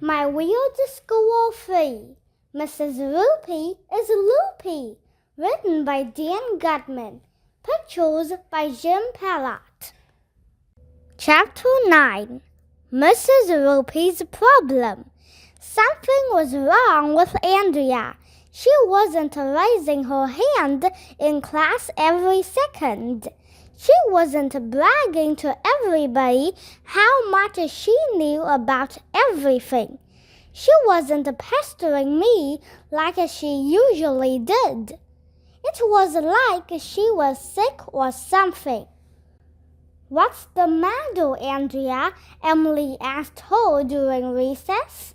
My Weird School 3, Mrs. Roopy is Loopy, written by Dan Gutman, pictures by Jim Pallot. Chapter 9, Mrs. Roopy's Problem. Something was wrong with Andrea. She wasn't raising her hand in class every second. She wasn't bragging to everybody how much she knew about everything. She wasn't pestering me like she usually did. It was like she was sick or something. "What's the matter, Andrea?" Emily asked her during recess.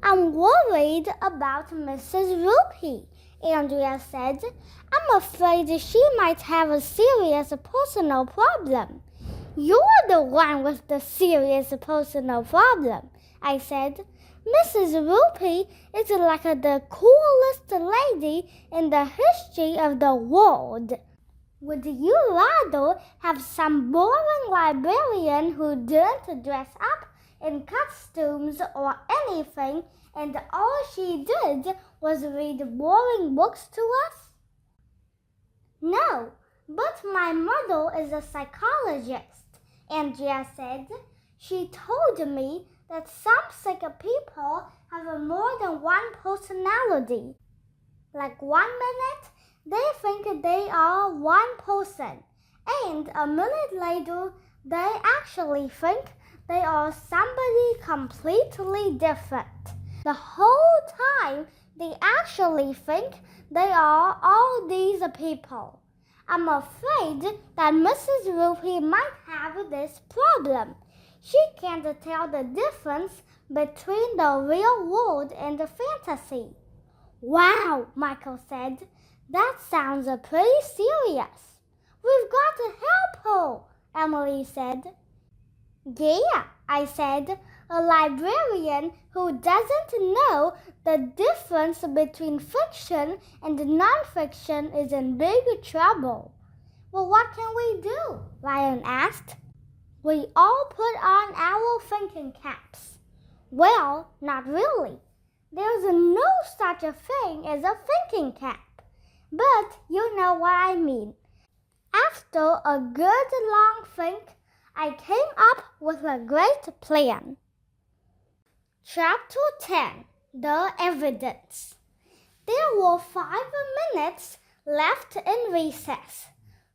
"I'm worried about Mrs. Roopy," Andrea said. "I'm afraid she might have a serious personal problem." "You're the one with the serious personal problem," I said. "Mrs. Roopy is like the coolest lady in the history of the world. Would you rather have some boring librarian who didn't dress up in costumes or anything, and all she did was read boring books to us?" "No, but my mother is a psychologist," Andrea said. "She told me that some sick people have more than one personality. Like 1 minute, they think they are one person, and a minute later, they actually think they are somebody completely different. The whole time, they actually think they are all these people. I'm afraid that Mrs. Roopy might have this problem. She can't tell the difference between the real world and the fantasy." "Wow," Michael said. "That sounds pretty serious." "We've got to help her," Emily said. "Yeah," I said. "A librarian who doesn't know the difference between fiction and non-fiction is in big trouble." "Well, what can we do?" Ryan asked. "We all put on our thinking caps." "Well, not really. There's no such a thing as a thinking cap. But you know what I mean." After a good long think, I came up with a great plan. Chapter 10, The Evidence. There were 5 minutes left in recess.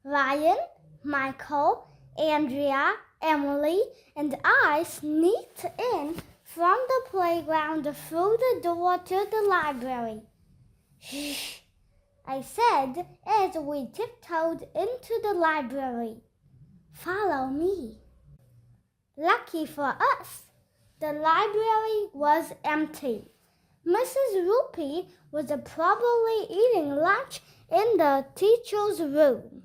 Ryan, Michael, Andrea, Emily, and I sneaked in from the playground through the door to the library. "Shh," I said as we tiptoed into the library. "Follow me." Lucky for us, the library was empty. Mrs. Roopy was probably eating lunch in the teacher's room.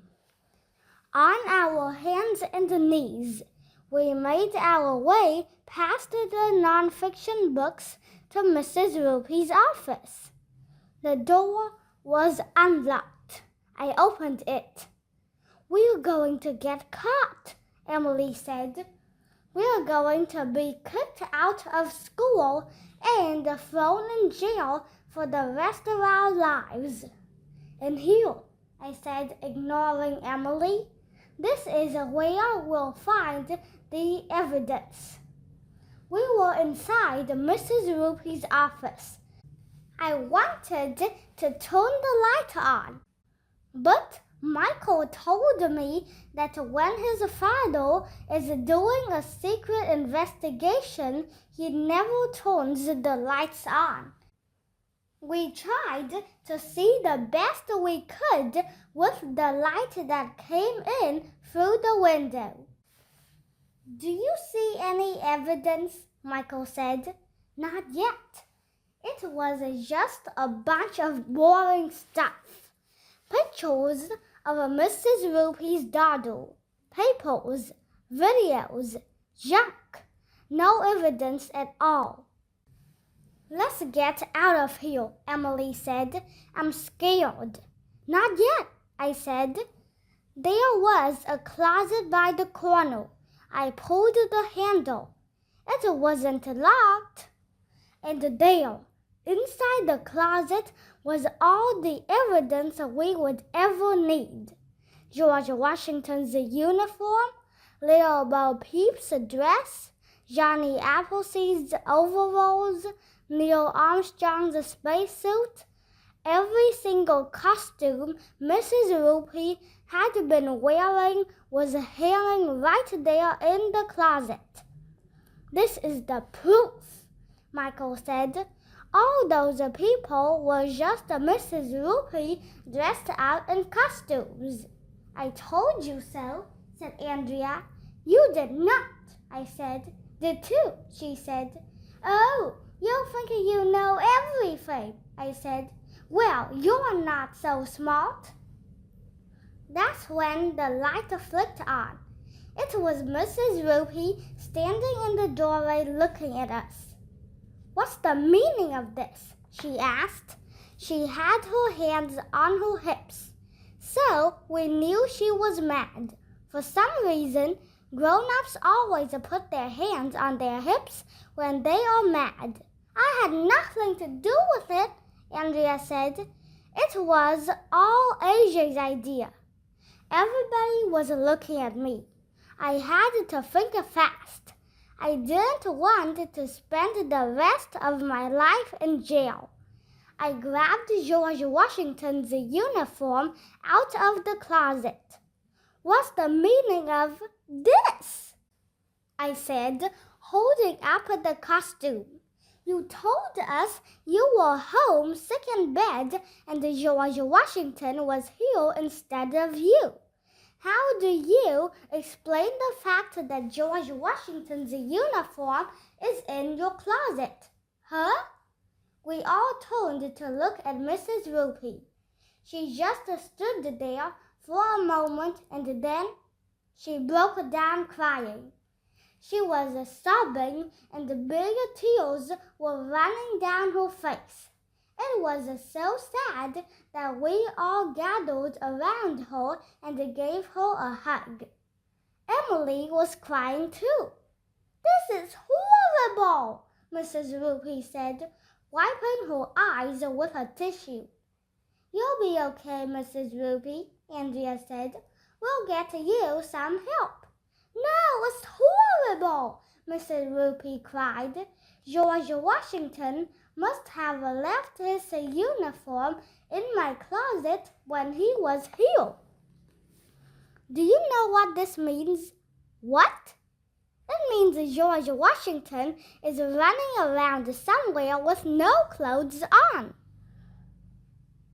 On our hands and knees, we made our way past the non-fiction books to Mrs. Roopy's office. The door was unlocked. I opened it. "We're going to get caught," Emily said. "We're going to be kicked out of school and thrown in jail for the rest of our lives." "In here," I said, ignoring Emily. "This is where we'll find the evidence." We were inside Mrs. Roopy's office. I wanted to turn the light on, but Michael told me that when his father is doing a secret investigation, he never turns the lights on. We tried to see the best we could with the light that came in through the window. "Do you see any evidence?" Michael said. "Not yet. It was just a bunch of boring stuff. Pictures of Mrs. Roopy's daughter, papers, videos, junk. No evidence at all." "Let's get out of here," Emily said. "I'm scared." "Not yet," I said. There was a closet by the corner. I pulled the handle. It wasn't locked. And there, inside the closet, was all the evidence we would ever need. George Washington's uniform, Little Bo Peep's dress, Johnny Appleseed's overalls, Neil Armstrong's spacesuit. Every single costume Mrs. Roopy had been wearing was hanging right there in the closet. "This is the proof," Michael said. "All those people were just Mrs. Roopy dressed out in costumes." "I told you so," said Andrea. "You did not," I said. "Did too," she said. "Oh, you think you know everything," I said. "Well, you're not so smart." That's when the light flicked on. It was Mrs. Roopy standing in the doorway looking at us. "What's the meaning of this?" she asked. She had her hands on her hips, so we knew she was mad. For some reason, grown-ups always put their hands on their hips when they are mad. "I had nothing to do with it," Andrea said. "It was all AJ's idea." Everybody was looking at me. I had to think fast. I didn't want to spend the rest of my life in jail. I grabbed George Washington's uniform out of the closet. "What's the meaning of this?" I said, holding up the costume. "You told us you were home sick in bed and George Washington was here instead of you. How do you explain the fact that George Washington's uniform is in your closet?" "Huh?" We all turned to look at Mrs. Roopy. She just stood there for a moment and then she broke down crying. She was sobbing and big tears were running down her face. It was so sad that we all gathered around her and gave her a hug. Emily was crying too. "This is horrible," Mrs. Roopy said, wiping her eyes with a tissue. "You'll be okay, Mrs. Roopy," Andrea said. "We'll get you some help." "No, it's horrible," Mrs. Roopy cried. "George Washington must have left his uniform in my closet when he was here." "Do you know what this means?" "What?" "It means George Washington is running around somewhere with no clothes on."